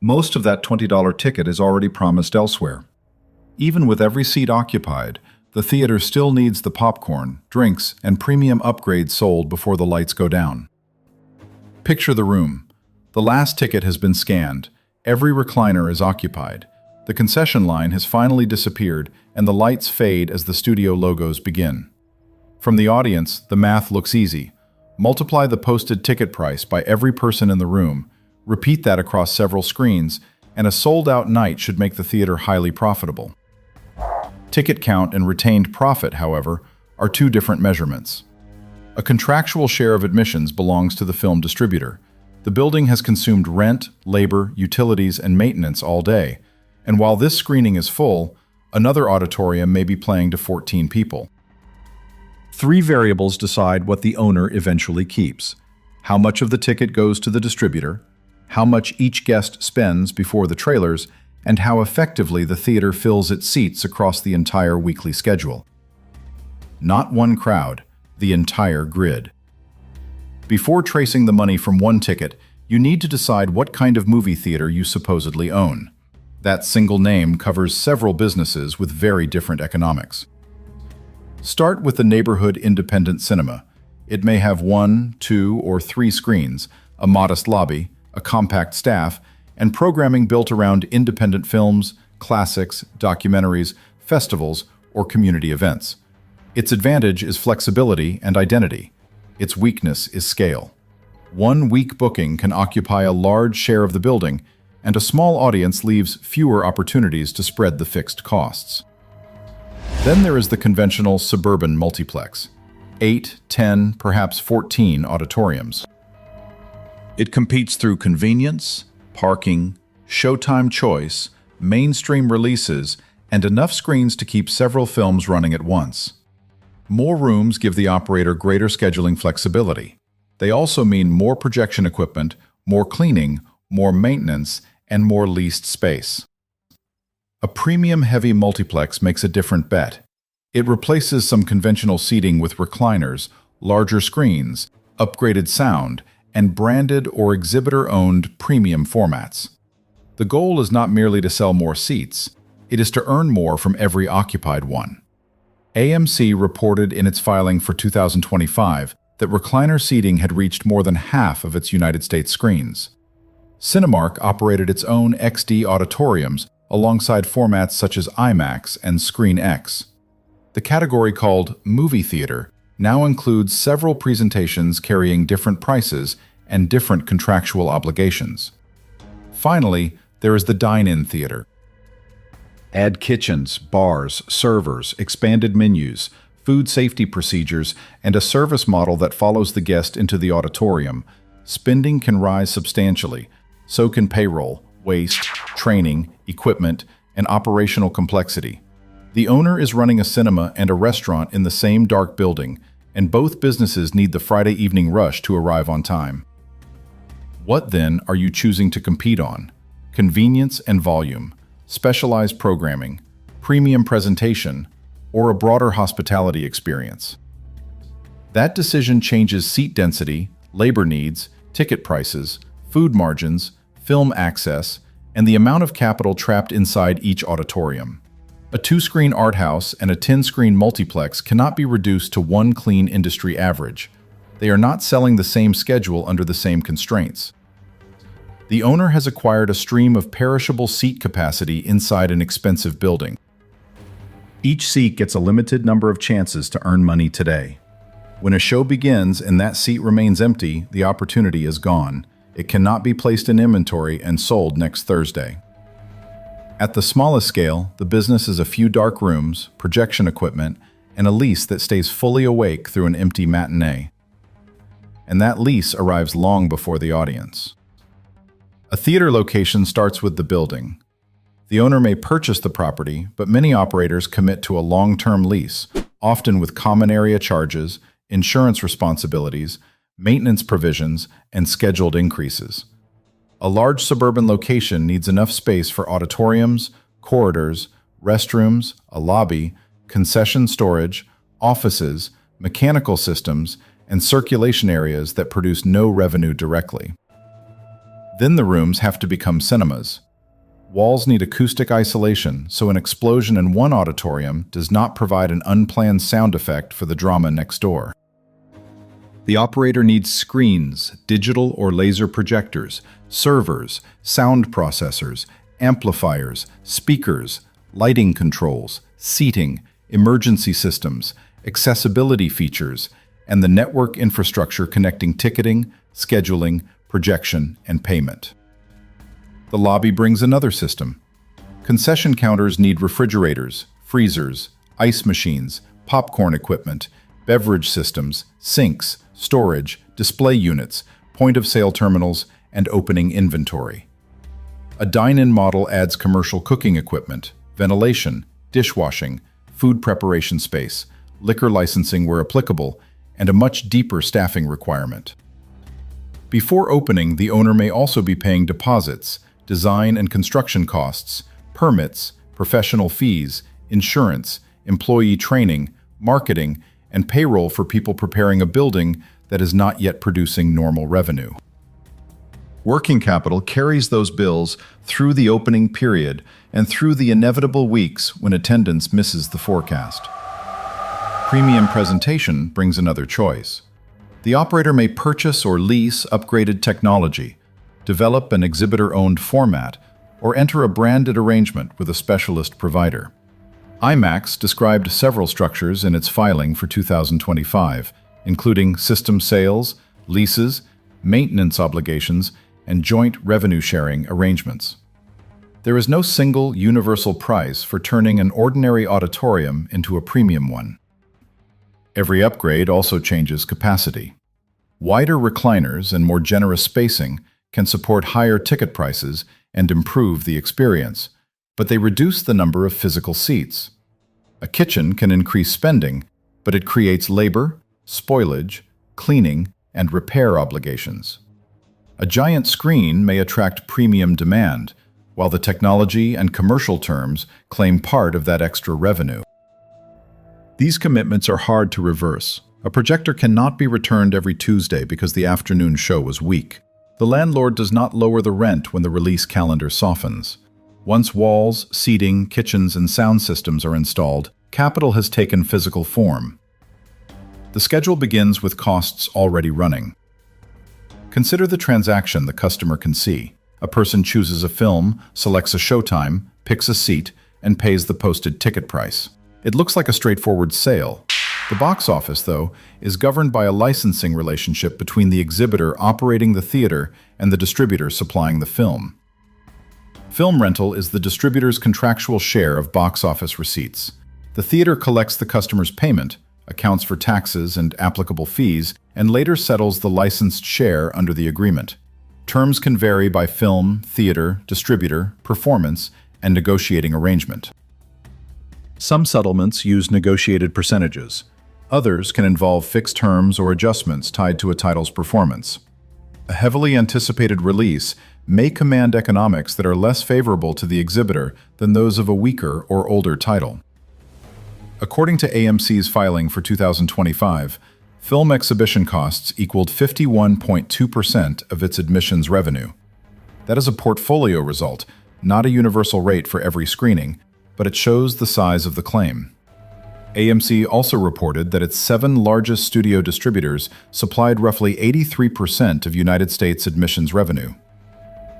Most of that $20 ticket is already promised elsewhere. Even with every seat occupied, the theater still needs the popcorn, drinks, and premium upgrades sold before the lights go down. Picture the room. The last ticket has been scanned. Every recliner is occupied. The concession line has finally disappeared, and the lights fade as the studio logos begin. From the audience, the math looks easy. Multiply the posted ticket price by every person in the room, repeat that across several screens, and a sold-out night should make the theater highly profitable. Ticket count and retained profit, however, are two different measurements. A contractual share of admissions belongs to the film distributor. The building has consumed rent, labor, utilities, and maintenance all day, and while this screening is full, another auditorium may be playing to 14 people. Three variables decide what the owner eventually keeps: how much of the ticket goes to the distributor, how much each guest spends before the trailers, and how effectively the theater fills its seats across the entire weekly schedule. Not one crowd, the entire grid. Before tracing the money from one ticket, you need to decide what kind of movie theater you supposedly own. That single name covers several businesses with very different economics. Start with the neighborhood independent cinema. It may have 1, 2, or 3 screens, a modest lobby, a compact staff, and programming built around independent films, classics, documentaries, festivals, or community events. Its advantage is flexibility and identity. Its weakness is scale. One week booking can occupy a large share of the building, and a small audience leaves fewer opportunities to spread the fixed costs. Then there is the conventional suburban multiplex. 8, 10, perhaps 14 auditoriums. It competes through convenience, parking, showtime choice, mainstream releases, and enough screens to keep several films running at once. More rooms give the operator greater scheduling flexibility. They also mean more projection equipment, more cleaning, more maintenance, and more leased space. A premium-heavy multiplex makes a different bet. It replaces some conventional seating with recliners, larger screens, upgraded sound, and branded or exhibitor-owned premium formats. The goal is not merely to sell more seats, it is to earn more from every occupied one. AMC reported in its filing for 2025 that recliner seating had reached more than half of its United States screens. Cinemark operated its own XD auditoriums alongside formats such as IMAX and Screen X. The category called movie theater now includes several presentations carrying different prices and different contractual obligations. Finally, there is the dine-in theater. Add kitchens, bars, servers, expanded menus, food safety procedures, and a service model that follows the guest into the auditorium. Spending can rise substantially. So can payroll, waste, training, equipment, and operational complexity. The owner is running a cinema and a restaurant in the same dark building, and both businesses need the Friday evening rush to arrive on time. What then are you choosing to compete on? Convenience and volume, specialized programming, premium presentation, or a broader hospitality experience? That decision changes seat density, labor needs, ticket prices, food margins, film access, and the amount of capital trapped inside each auditorium. A 2-screen art house and a 10-screen multiplex cannot be reduced to one clean industry average. They are not selling the same schedule under the same constraints. The owner has acquired a stream of perishable seat capacity inside an expensive building. Each seat gets a limited number of chances to earn money today. When a show begins and that seat remains empty, the opportunity is gone. It cannot be placed in inventory and sold next Thursday. At the smallest scale, the business is a few dark rooms, projection equipment, and a lease that stays fully awake through an empty matinee. And that lease arrives long before the audience. A theater location starts with the building. The owner may purchase the property, but many operators commit to a long-term lease, often with common area charges, insurance responsibilities, maintenance provisions, and scheduled increases. A large suburban location needs enough space for auditoriums, corridors, restrooms, a lobby, concession storage, offices, mechanical systems, and circulation areas that produce no revenue directly. Then the rooms have to become cinemas. Walls need acoustic isolation, so an explosion in one auditorium does not provide an unplanned sound effect for the drama next door. The operator needs screens, digital or laser projectors, servers, sound processors, amplifiers, speakers, lighting controls, seating, emergency systems, accessibility features, and the network infrastructure connecting ticketing, scheduling, projection, and payment. The lobby brings another system. Concession counters need refrigerators, freezers, ice machines, popcorn equipment, beverage systems, sinks, storage, display units, point-of-sale terminals, and opening inventory. A dine-in model adds commercial cooking equipment, ventilation, dishwashing, food preparation space, liquor licensing where applicable, and a much deeper staffing requirement. Before opening, the owner may also be paying deposits, design and construction costs, permits, professional fees, insurance, employee training, marketing, and payroll for people preparing a building that is not yet producing normal revenue. Working capital carries those bills through the opening period and through the inevitable weeks when attendance misses the forecast. Premium presentation brings another choice. The operator may purchase or lease upgraded technology, develop an exhibitor-owned format, or enter a branded arrangement with a specialist provider. IMAX described several structures in its filing for 2025, including system sales, leases, maintenance obligations, and joint revenue-sharing arrangements. There is no single universal price for turning an ordinary auditorium into a premium one. Every upgrade also changes capacity. Wider recliners and more generous spacing can support higher ticket prices and improve the experience, but they reduce the number of physical seats. A kitchen can increase spending, but it creates labor, spoilage, cleaning, and repair obligations. A giant screen may attract premium demand, while the technology and commercial terms claim part of that extra revenue. These commitments are hard to reverse. A projector cannot be returned every Tuesday because the afternoon show was weak. The landlord does not lower the rent when the release calendar softens. Once walls, seating, kitchens, and sound systems are installed, capital has taken physical form. The schedule begins with costs already running. Consider the transaction the customer can see. A person chooses a film, selects a showtime, picks a seat, and pays the posted ticket price. It looks like a straightforward sale. The box office, though, is governed by a licensing relationship between the exhibitor operating the theater and the distributor supplying the film. Film rental is the distributor's contractual share of box office receipts. The theater collects the customer's payment, accounts for taxes and applicable fees, and later settles the licensed share under the agreement. Terms can vary by film, theater, distributor, performance, and negotiating arrangement. Some settlements use negotiated percentages. Others can involve fixed terms or adjustments tied to a title's performance. A heavily anticipated release may command economics that are less favorable to the exhibitor than those of a weaker or older title. According to AMC's filing for 2025, film exhibition costs equaled 51.2% of its admissions revenue. That is a portfolio result, not a universal rate for every screening, but it shows the size of the claim. AMC also reported that its 7 largest studio distributors supplied roughly 83% of United States admissions revenue.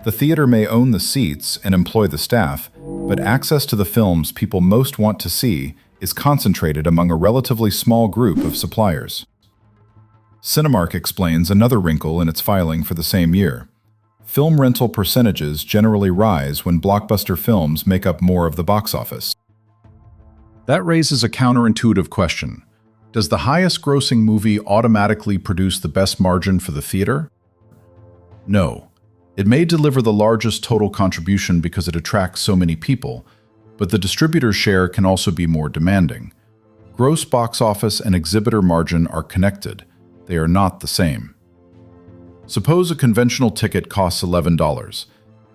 The theater may own the seats and employ the staff, but access to the films people most want to see is concentrated among a relatively small group of suppliers. Cinemark explains another wrinkle in its filing for the same year. Film rental percentages generally rise when blockbuster films make up more of the box office. That raises a counterintuitive question. Does the highest-grossing movie automatically produce the best margin for the theater? No. It may deliver the largest total contribution because it attracts so many people, but the distributor's share can also be more demanding. Gross box office and exhibitor margin are connected. They are not the same. Suppose a conventional ticket costs $11.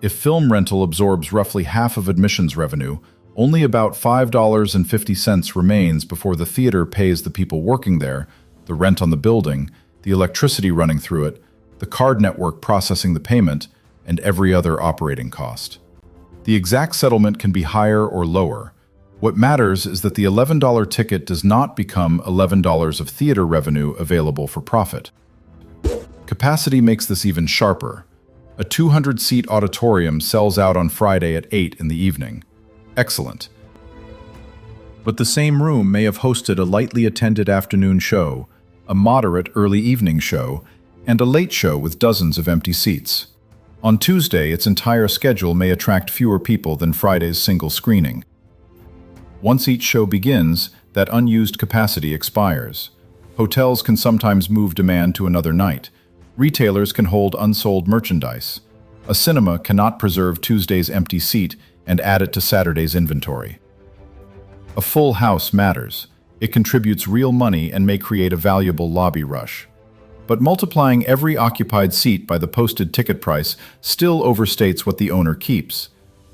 If film rental absorbs roughly half of admissions revenue, only about $5.50 remains before the theater pays the people working there, the rent on the building, the electricity running through it, the card network processing the payment, and every other operating cost. The exact settlement can be higher or lower. What matters is that the $11 ticket does not become $11 of theater revenue available for profit. Capacity makes this even sharper. A 200-seat auditorium sells out on Friday at 8 in the evening. Excellent. But the same room may have hosted a lightly attended afternoon show, a moderate early evening show, and a late show with dozens of empty seats. On Tuesday, its entire schedule may attract fewer people than Friday's single screening. Once each show begins, that unused capacity expires. Hotels can sometimes move demand to another night. Retailers can hold unsold merchandise. A cinema cannot preserve Tuesday's empty seat and add it to Saturday's inventory. A full house matters. It contributes real money and may create a valuable lobby rush. But multiplying every occupied seat by the posted ticket price still overstates what the owner keeps.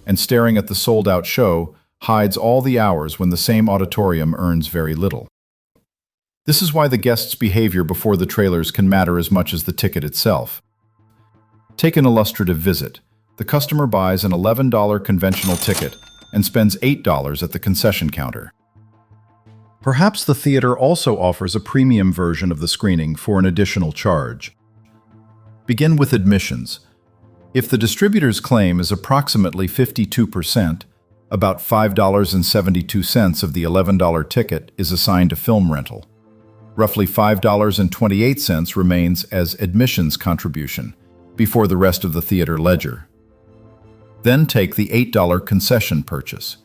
And staring at the sold-out show hides all the hours when the same auditorium earns very little. This is why the guest's behavior before the trailers can matter as much as the ticket itself. Take an illustrative visit. The customer buys an $11 conventional ticket and spends $8 at the concession counter. Perhaps the theater also offers a premium version of the screening for an additional charge. Begin with admissions. If the distributor's claim is approximately 52%, about $5.72 of the $11 ticket is assigned to film rental. Roughly $5.28 remains as admissions contribution before the rest of the theater ledger. Then take the $8 concession purchase.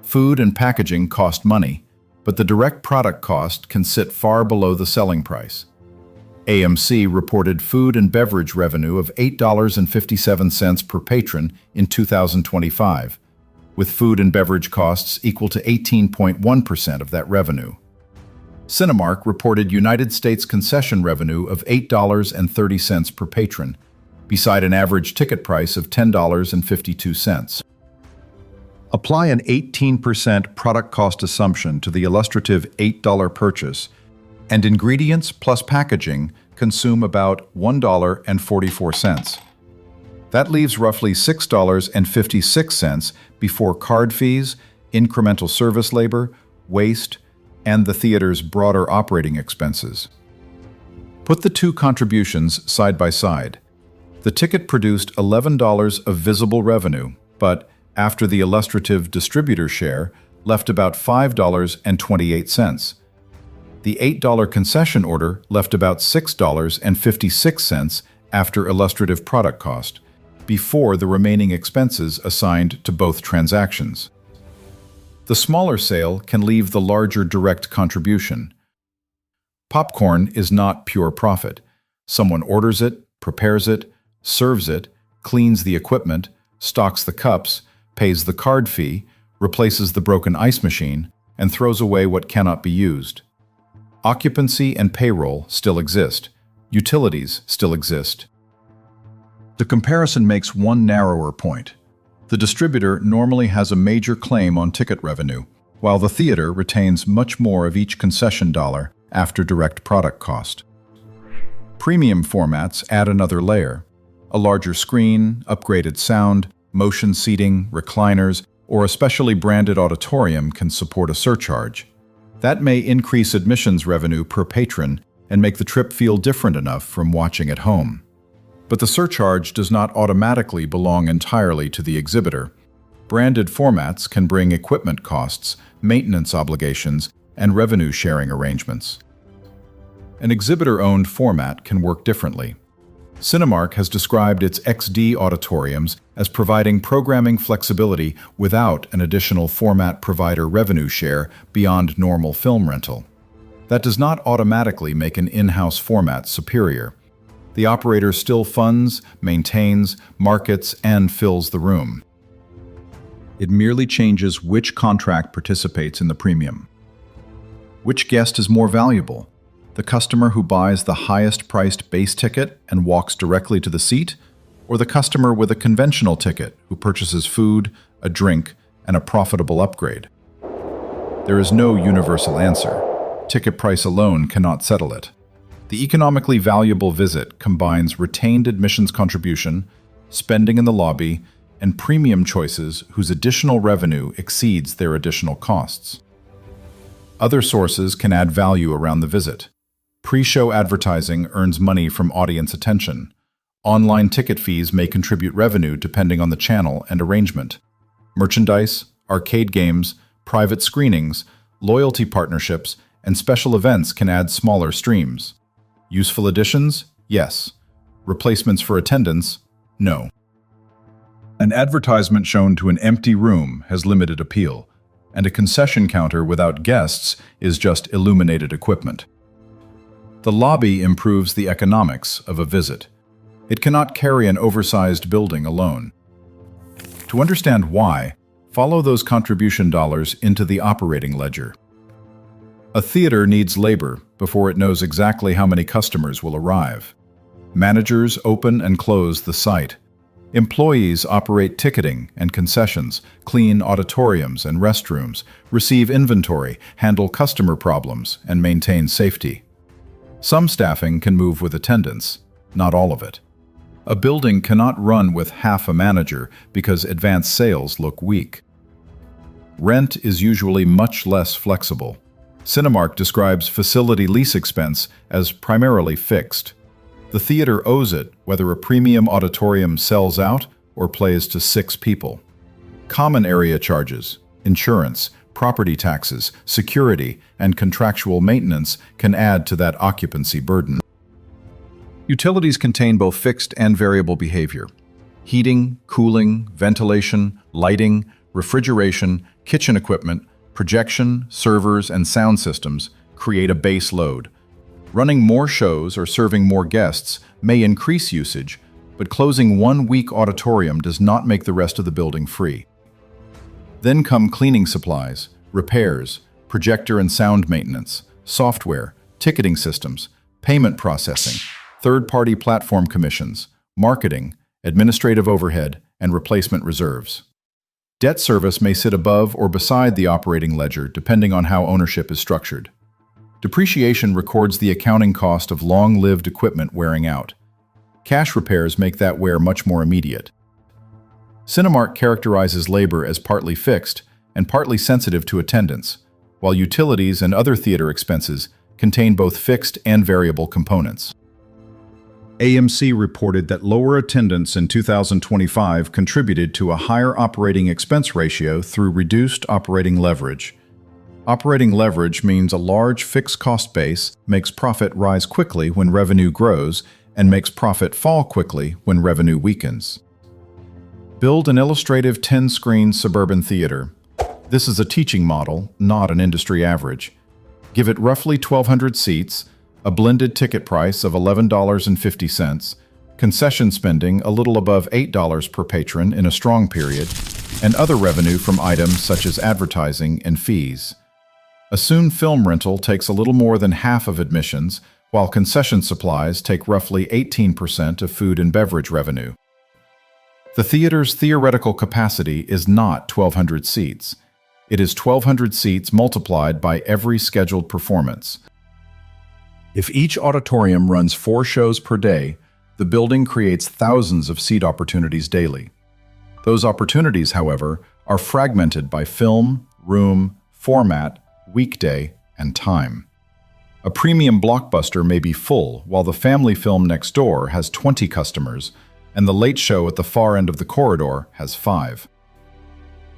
Food and packaging cost money, but the direct product cost can sit far below the selling price. AMC reported food and beverage revenue of $8.57 per patron in 2025, with food and beverage costs equal to 18.1% of that revenue. Cinemark reported United States concession revenue of $8.30 per patron, beside an average ticket price of $10.52. Apply an 18% product cost assumption to the illustrative $8 purchase, and ingredients plus packaging consume about $1.44. That leaves roughly $6.56 before card fees, incremental service labor, waste, and the theater's broader operating expenses. Put the two contributions side by side. The ticket produced $11 of visible revenue, but after the illustrative distributor share, left about $5.28. The $8 concession order left about $6.56 after illustrative product cost, before the remaining expenses assigned to both transactions. The smaller sale can leave the larger direct contribution. Popcorn is not pure profit. Someone orders it, prepares it, serves it, cleans the equipment, stocks the cups, pays the card fee, replaces the broken ice machine, and throws away what cannot be used. Occupancy and payroll still exist. Utilities still exist. The comparison makes one narrower point. The distributor normally has a major claim on ticket revenue, while the theater retains much more of each concession dollar after direct product cost. Premium formats add another layer. A larger screen, upgraded sound, motion seating, recliners, or a specially branded auditorium can support a surcharge. That may increase admissions revenue per patron and make the trip feel different enough from watching at home. But the surcharge does not automatically belong entirely to the exhibitor. Branded formats can bring equipment costs, maintenance obligations, and revenue-sharing arrangements. An exhibitor-owned format can work differently. Cinemark has described its XD auditoriums as providing programming flexibility without an additional format provider revenue share beyond normal film rental. That does not automatically make an in-house format superior. The operator still funds, maintains, markets, and fills the room. It merely changes which contract participates in the premium. Which guest is more valuable? The customer who buys the highest-priced base ticket and walks directly to the seat, or the customer with a conventional ticket who purchases food, a drink, and a profitable upgrade? There is no universal answer. Ticket price alone cannot settle it. The economically valuable visit combines retained admissions contribution, spending in the lobby, and premium choices whose additional revenue exceeds their additional costs. Other sources can add value around the visit. Pre-show advertising earns money from audience attention. Online ticket fees may contribute revenue depending on the channel and arrangement. Merchandise, arcade games, private screenings, loyalty partnerships, and special events can add smaller streams. Useful additions? Yes. Replacements for attendance? No. An advertisement shown to an empty room has limited appeal, and a concession counter without guests is just illuminated equipment. The lobby improves the economics of a visit. It cannot carry an oversized building alone. To understand why, follow those contribution dollars into the operating ledger. A theater needs labor before it knows exactly how many customers will arrive. Managers open and close the site. Employees operate ticketing and concessions, clean auditoriums and restrooms, receive inventory, handle customer problems, and maintain safety. Some staffing can move with attendance, not all of it. A building cannot run with half a manager because advanced sales look weak. Rent is usually much less flexible. Cinemark describes facility lease expense as primarily fixed. The theater owes it whether a premium auditorium sells out or plays to 6 people. Common area charges, insurance, property taxes, security, and contractual maintenance can add to that occupancy burden. Utilities contain both fixed and variable behavior. Heating, cooling, ventilation, lighting, refrigeration, kitchen equipment, projection, servers, and sound systems create a base load. Running more shows or serving more guests may increase usage, but closing one weak auditorium does not make the rest of the building free. Then come cleaning supplies, repairs, projector and sound maintenance, software, ticketing systems, payment processing, third-party platform commissions, marketing, administrative overhead, and replacement reserves. Debt service may sit above or beside the operating ledger depending on how ownership is structured. Depreciation records the accounting cost of long-lived equipment wearing out. Cash repairs make that wear much more immediate. Cinemark characterizes labor as partly fixed and partly sensitive to attendance, while utilities and other theater expenses contain both fixed and variable components. AMC reported that lower attendance in 2025 contributed to a higher operating expense ratio through reduced operating leverage. Operating leverage means a large fixed cost base makes profit rise quickly when revenue grows and makes profit fall quickly when revenue weakens. Build an illustrative 10-screen suburban theater. This is a teaching model, not an industry average. Give it roughly 1,200 seats, a blended ticket price of $11.50, concession spending a little above $8 per patron in a strong period, and other revenue from items such as advertising and fees. Assume film rental takes a little more than half of admissions, while concession supplies take roughly 18% of food and beverage revenue. The theater's theoretical capacity is not 1,200 seats. It is 1,200 seats multiplied by every scheduled performance. If each auditorium runs 4 shows per day, the building creates thousands of seat opportunities daily. Those opportunities, however, are fragmented by film, room, format, weekday, and time. A premium blockbuster may be full while the family film next door has 20 customers and the late show at the far end of the corridor has 5.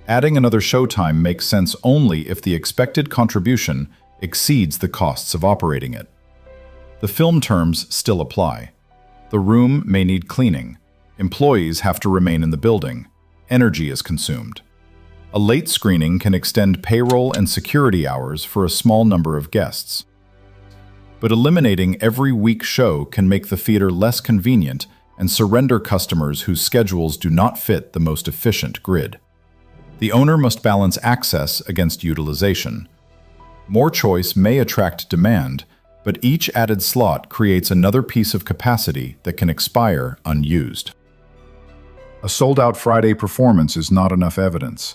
Adding another showtime makes sense only if the expected contribution exceeds the costs of operating it. The film terms still apply. The room may need cleaning. Employees have to remain in the building. Energy is consumed. A late screening can extend payroll and security hours for a small number of guests. But eliminating every week show can make the theater less convenient and surrender customers whose schedules do not fit the most efficient grid. The owner must balance access against utilization. More choice may attract demand, but each added slot creates another piece of capacity that can expire unused. A sold-out Friday performance is not enough evidence.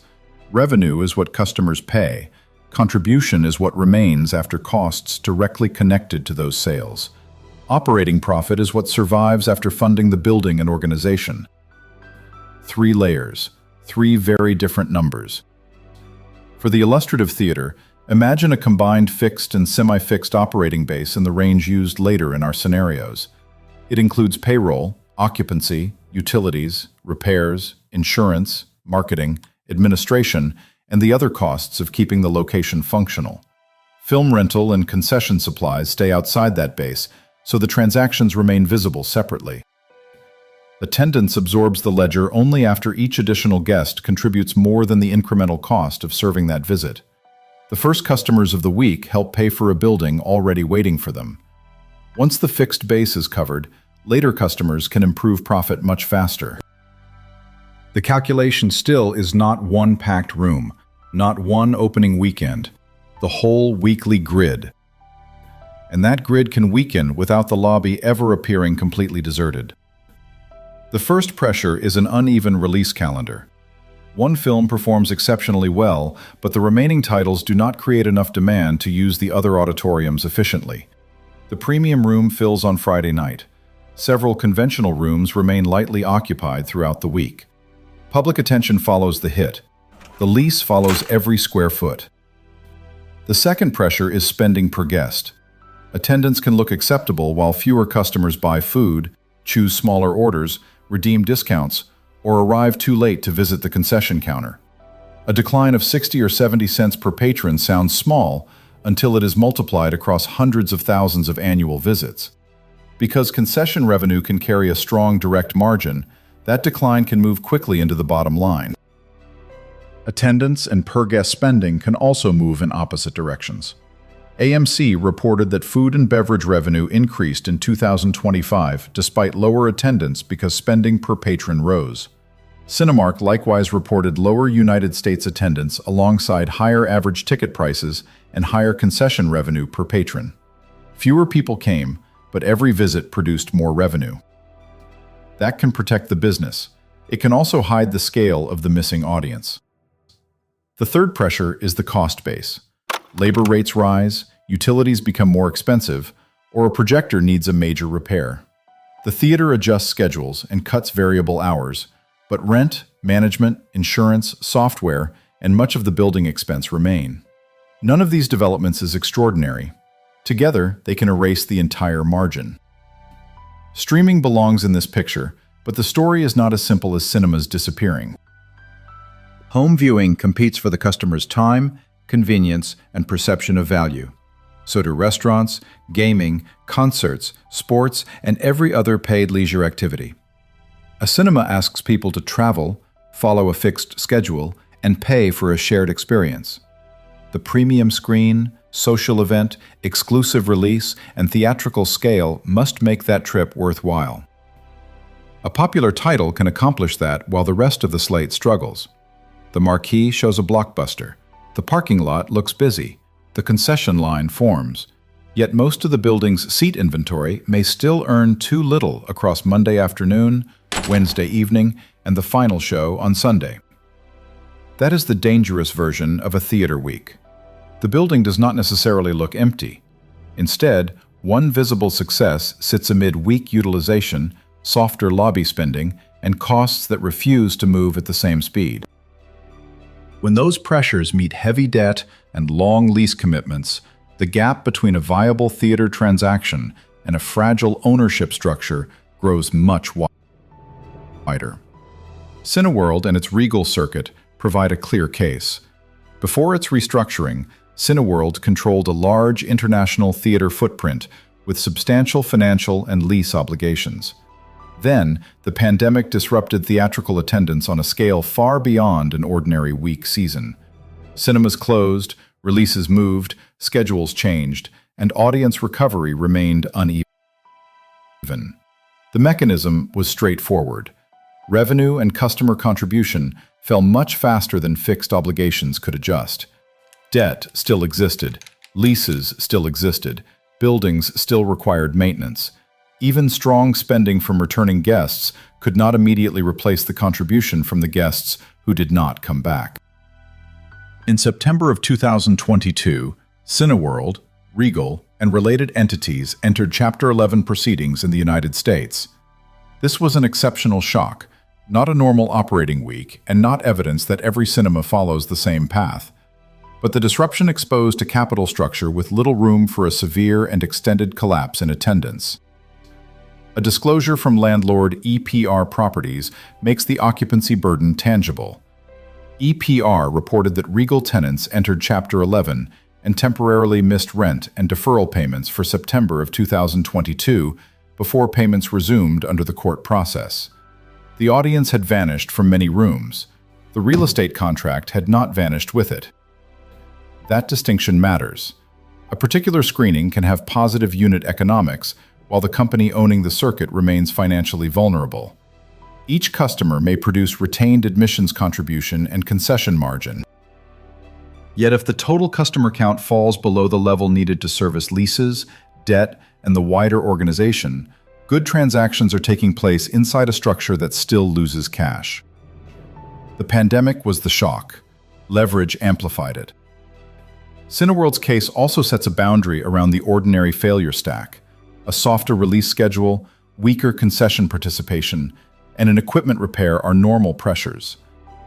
Revenue is what customers pay. Contribution is what remains after costs directly connected to those sales. Operating profit is what survives after funding the building and organization. 3 layers, 3 very different numbers. For the illustrative theater, imagine a combined fixed and semi-fixed operating base in the range used later in our scenarios. It includes payroll, occupancy, utilities, repairs, insurance, marketing, administration, and the other costs of keeping the location functional. Film rental and concession supplies stay outside that base, so the transactions remain visible separately. Attendance absorbs the ledger only after each additional guest contributes more than the incremental cost of serving that visit. The first customers of the week help pay for a building already waiting for them. Once the fixed base is covered, later customers can improve profit much faster. The calculation still is not one packed room, not one opening weekend, the whole weekly grid. And that grid can weaken without the lobby ever appearing completely deserted. The first pressure is an uneven release calendar. One film performs exceptionally well, but the remaining titles do not create enough demand to use the other auditoriums efficiently. The premium room fills on Friday night. Several conventional rooms remain lightly occupied throughout the week. Public attention follows the hit. The lease follows every square foot. The second pressure is spending per guest. Attendance can look acceptable while fewer customers buy food, choose smaller orders, redeem discounts, or arrive too late to visit the concession counter. A decline of 60 or 70 cents per patron sounds small until it is multiplied across hundreds of thousands of annual visits. Because concession revenue can carry a strong direct margin, that decline can move quickly into the bottom line. Attendance and per-guest spending can also move in opposite directions. AMC reported that food and beverage revenue increased in 2025 despite lower attendance because spending per patron rose. Cinemark likewise reported lower United States attendance alongside higher average ticket prices and higher concession revenue per patron. Fewer people came, but every visit produced more revenue. That can protect the business. It can also hide the scale of the missing audience. The third pressure is the cost base. Labor rates rise, utilities become more expensive, or a projector needs a major repair. The theater adjusts schedules and cuts variable hours, but rent, management, insurance, software, and much of the building expense remain. None of these developments is extraordinary. Together, they can erase the entire margin. Streaming belongs in this picture, but the story is not as simple as cinemas disappearing. Home viewing competes for the customer's time, convenience, and perception of value. So do restaurants, gaming, concerts, sports, and every other paid leisure activity. A cinema asks people to travel, follow a fixed schedule, and pay for a shared experience. The premium screen, social event, exclusive release, and theatrical scale must make that trip worthwhile. A popular title can accomplish that while the rest of the slate struggles. The marquee shows a blockbuster. The parking lot looks busy. The concession line forms. Yet most of the building's seat inventory may still earn too little across Monday afternoon, Wednesday evening, and the final show on Sunday. That is the dangerous version of a theater week. The building does not necessarily look empty. Instead, one visible success sits amid weak utilization, softer lobby spending, and costs that refuse to move at the same speed. When those pressures meet heavy debt and long lease commitments, the gap between a viable theater transaction and a fragile ownership structure grows much wider. Cineworld and its Regal circuit provide a clear case. Before its restructuring, Cineworld controlled a large international theater footprint with substantial financial and lease obligations. Then, the pandemic disrupted theatrical attendance on a scale far beyond an ordinary week season. Cinemas closed, releases moved, schedules changed, and audience recovery remained uneven. The mechanism was straightforward. Revenue and customer contribution fell much faster than fixed obligations could adjust. Debt still existed, leases still existed, buildings still required maintenance. Even strong spending from returning guests could not immediately replace the contribution from the guests who did not come back. In September of 2022, Cineworld, Regal, and related entities entered Chapter 11 proceedings in the United States. This was an exceptional shock, not a normal operating week, and not evidence that every cinema follows the same path, but the disruption exposed a capital structure with little room for a severe and extended collapse in attendance. A disclosure from landlord EPR Properties makes the occupancy burden tangible. EPR reported that Regal tenants entered Chapter 11 and temporarily missed rent and deferral payments for September of 2022 before payments resumed under the court process. The audience had vanished from many rooms. The real estate contract had not vanished with it. That distinction matters. A particular screening can have positive unit economics, while the company owning the circuit remains financially vulnerable. Each customer may produce retained admissions contribution and concession margin. Yet if the total customer count falls below the level needed to service leases, debt, and the wider organization, good transactions are taking place inside a structure that still loses cash. The pandemic was the shock. Leverage amplified it. Cineworld's case also sets a boundary around the ordinary failure stack. A softer release schedule, weaker concession participation, and an equipment repair are normal pressures.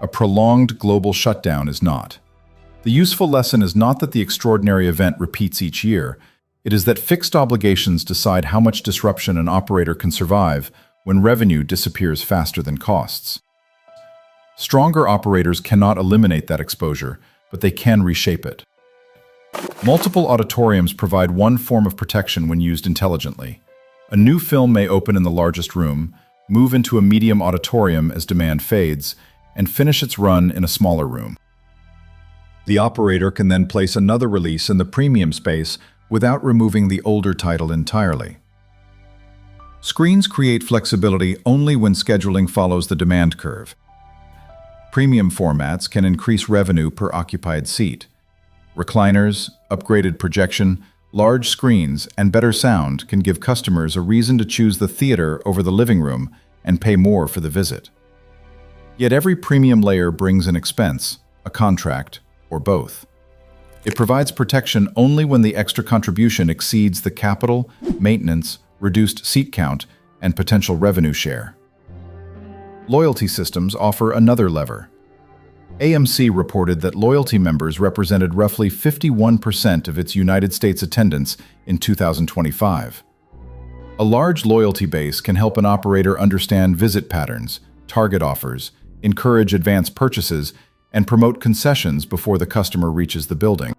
A prolonged global shutdown is not. The useful lesson is not that the extraordinary event repeats each year. It is that fixed obligations decide how much disruption an operator can survive when revenue disappears faster than costs. Stronger operators cannot eliminate that exposure, but they can reshape it. Multiple auditoriums provide one form of protection when used intelligently. A new film may open in the largest room, move into a medium auditorium as demand fades, and finish its run in a smaller room. The operator can then place another release in the premium space without removing the older title entirely. Screens create flexibility only when scheduling follows the demand curve. Premium formats can increase revenue per occupied seat. Recliners, upgraded projection, large screens, and better sound can give customers a reason to choose the theater over the living room and pay more for the visit. Yet every premium layer brings an expense, a contract, or both. It provides protection only when the extra contribution exceeds the capital, maintenance, reduced seat count, and potential revenue share. Loyalty systems offer another lever. AMC reported that loyalty members represented roughly 51% of its United States attendance in 2025. A large loyalty base can help an operator understand visit patterns, target offers, encourage advance purchases, and promote concessions before the customer reaches the building.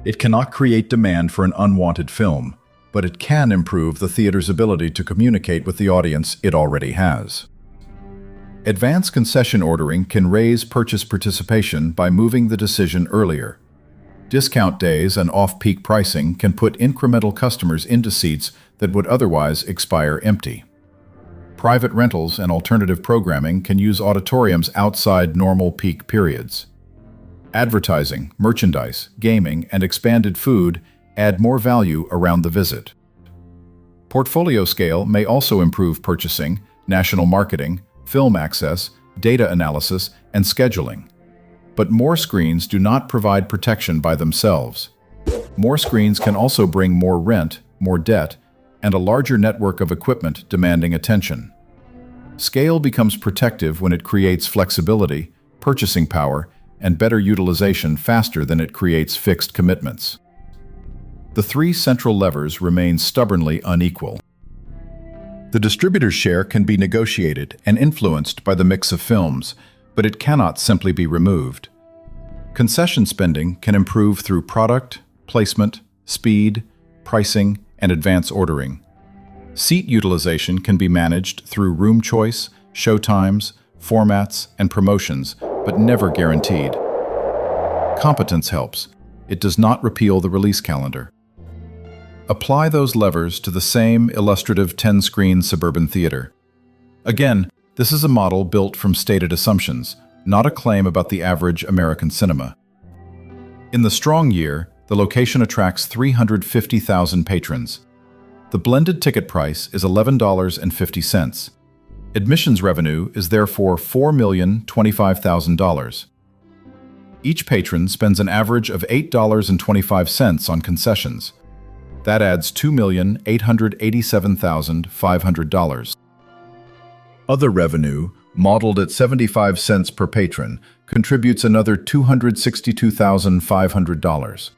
It cannot create demand for an unwanted film, but it can improve the theater's ability to communicate with the audience it already has. Advanced concession ordering can raise purchase participation by moving the decision earlier. Discount days and off-peak pricing can put incremental customers into seats that would otherwise expire empty. Private rentals and alternative programming can use auditoriums outside normal peak periods. Advertising, merchandise, gaming, and expanded food add more value around the visit. Portfolio scale may also improve purchasing, national marketing, film access, data analysis, and scheduling. But more screens do not provide protection by themselves. More screens can also bring more rent, more debt, and a larger network of equipment demanding attention. Scale becomes protective when it creates flexibility, purchasing power, and better utilization faster than it creates fixed commitments. The three central levers remain stubbornly unequal. The distributor's share can be negotiated and influenced by the mix of films, but it cannot simply be removed. Concession spending can improve through product, placement, speed, pricing, and advance ordering. Seat utilization can be managed through room choice, showtimes, formats, and promotions, but never guaranteed. Competence helps. It does not repeal the release calendar. Apply those levers to the same illustrative 10-screen suburban theater. Again, this is a model built from stated assumptions, not a claim about the average American cinema. In the strong year, the location attracts 350,000 patrons. The blended ticket price is $11.50. Admissions revenue is therefore $4,025,000. Each patron spends an average of $8.25 on concessions. That adds $2,887,500. Other revenue, modeled at 75 cents per patron, contributes another $262,500.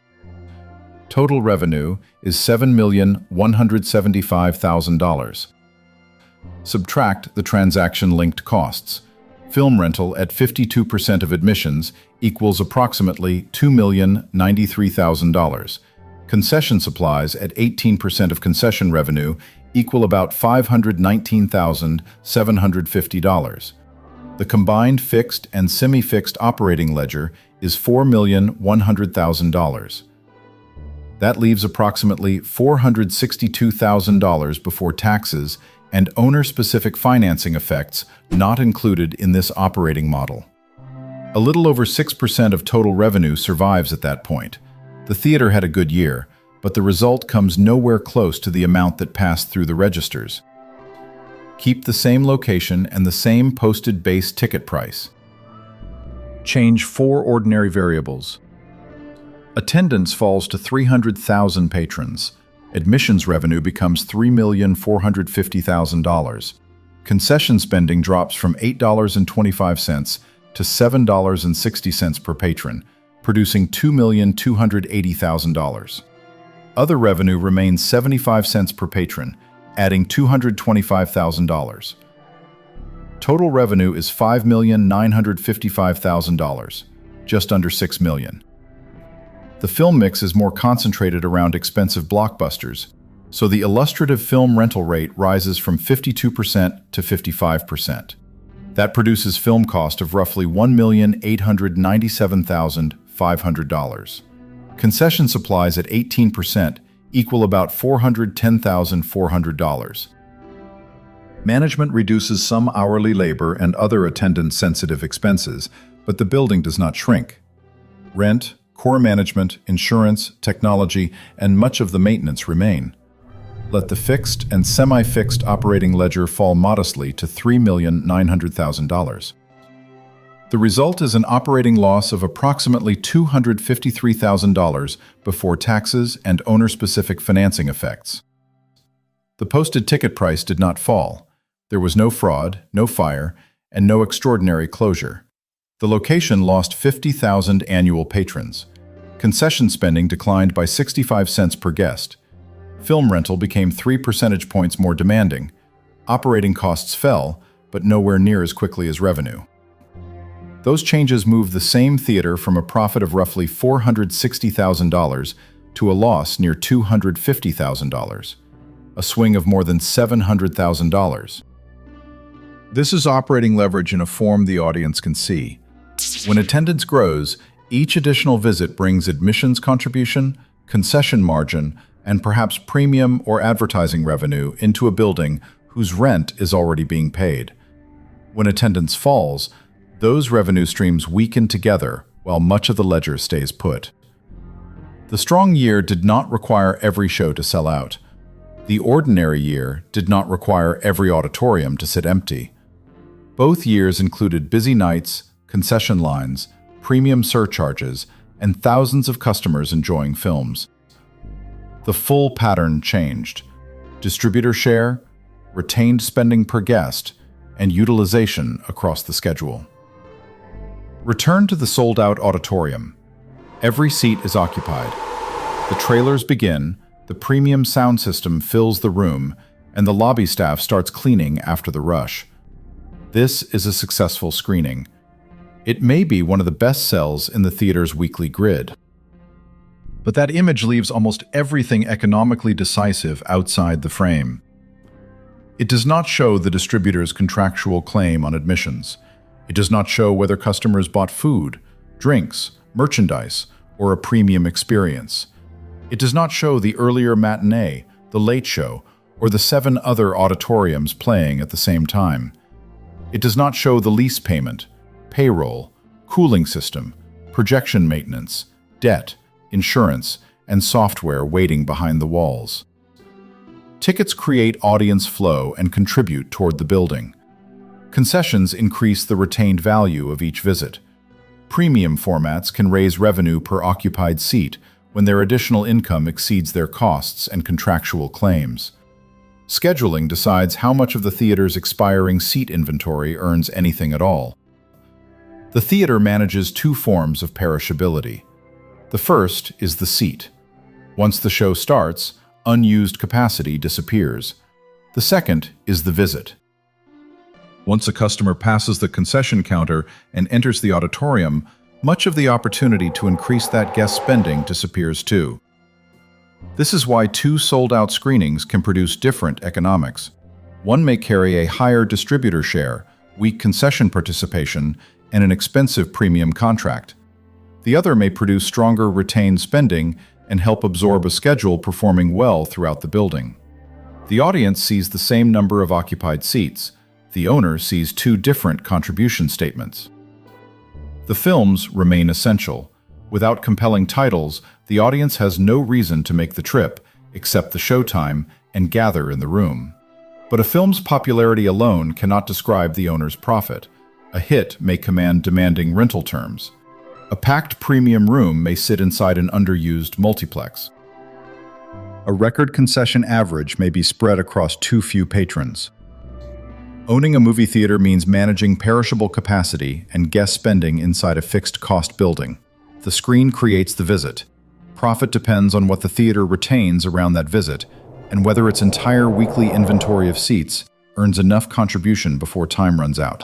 Total revenue is $7,175,000. Subtract the transaction-linked costs. Film rental at 52% of admissions equals approximately $2,093,000. Concession supplies at 18% of concession revenue equal about $519,750. The combined fixed and semi-fixed operating ledger is $4,100,000. That leaves approximately $462,000 before taxes and owner-specific financing effects not included in this operating model. A little over 6% of total revenue survives at that point. The theater had a good year, but the result comes nowhere close to the amount that passed through the registers. Keep the same location and the same posted base ticket price. Change 4 ordinary variables. Attendance falls to 300,000 patrons. Admissions revenue becomes $3,450,000. Concession spending drops from $8.25 to $7.60 per patron, producing $2,280,000. Other revenue remains 75 cents per patron, adding $225,000. Total revenue is $5,955,000, just under $6 million. The film mix is more concentrated around expensive blockbusters, so the illustrative film rental rate rises from 52% to 55%. That produces film cost of roughly $1,897,500. Concession supplies at 18% equal about $410,400. Management reduces some hourly labor and other attendance-sensitive expenses, but the building does not shrink. Rent, core management, insurance, technology, and much of the maintenance remain. Let the fixed and semi-fixed operating ledger fall modestly to $3,900,000. The result is an operating loss of approximately $253,000 before taxes and owner-specific financing effects. The posted ticket price did not fall. There was no fraud, no fire, and no extraordinary closure. The location lost 50,000 annual patrons. Concession spending declined by 65 cents per guest. Film rental became 3 percentage points more demanding. Operating costs fell, but nowhere near as quickly as revenue. Those changes moved the same theater from a profit of roughly $460,000 to a loss near $250,000, a swing of more than $700,000. This is operating leverage in a form the audience can see. When attendance grows, each additional visit brings admissions contribution, concession margin, and perhaps premium or advertising revenue into a building whose rent is already being paid. When attendance falls, those revenue streams weaken together while much of the ledger stays put. The strong year did not require every show to sell out. The ordinary year did not require every auditorium to sit empty. Both years included busy nights, concession lines, premium surcharges, and thousands of customers enjoying films. The full pattern changed: distributor share, retained spending per guest, and utilization across the schedule. Return to the sold-out auditorium. Every seat is occupied. The trailers begin, the premium sound system fills the room, and the lobby staff starts cleaning after the rush. This is a successful screening. It may be one of the best sells in the theater's weekly grid. But that image leaves almost everything economically decisive outside the frame. It does not show the distributor's contractual claim on admissions. It does not show whether customers bought food, drinks, merchandise, or a premium experience. It does not show the earlier matinee, the late show, or the 7 other auditoriums playing at the same time. It does not show the lease payment, payroll, cooling system, projection maintenance, debt, insurance, and software waiting behind the walls. Tickets create audience flow and contribute toward the building. Concessions increase the retained value of each visit. Premium formats can raise revenue per occupied seat when their additional income exceeds their costs and contractual claims. Scheduling decides how much of the theater's expiring seat inventory earns anything at all. The theater manages two forms of perishability. The first is the seat. Once the show starts, unused capacity disappears. The second is the visit. Once a customer passes the concession counter and enters the auditorium, much of the opportunity to increase that guest spending disappears too. This is why two sold-out screenings can produce different economics. One may carry a higher distributor share, weak concession participation, and an expensive premium contract. The other may produce stronger retained spending and help absorb a schedule performing well throughout the building. The audience sees the same number of occupied seats. The owner sees two different contribution statements. The films remain essential. Without compelling titles, the audience has no reason to make the trip, accept the showtime, and gather in the room. But a film's popularity alone cannot describe the owner's profit. A hit may command demanding rental terms. A packed premium room may sit inside an underused multiplex. A record concession average may be spread across too few patrons. Owning a movie theater means managing perishable capacity and guest spending inside a fixed-cost building. The screen creates the visit. Profit depends on what the theater retains around that visit, and whether its entire weekly inventory of seats earns enough contribution before time runs out.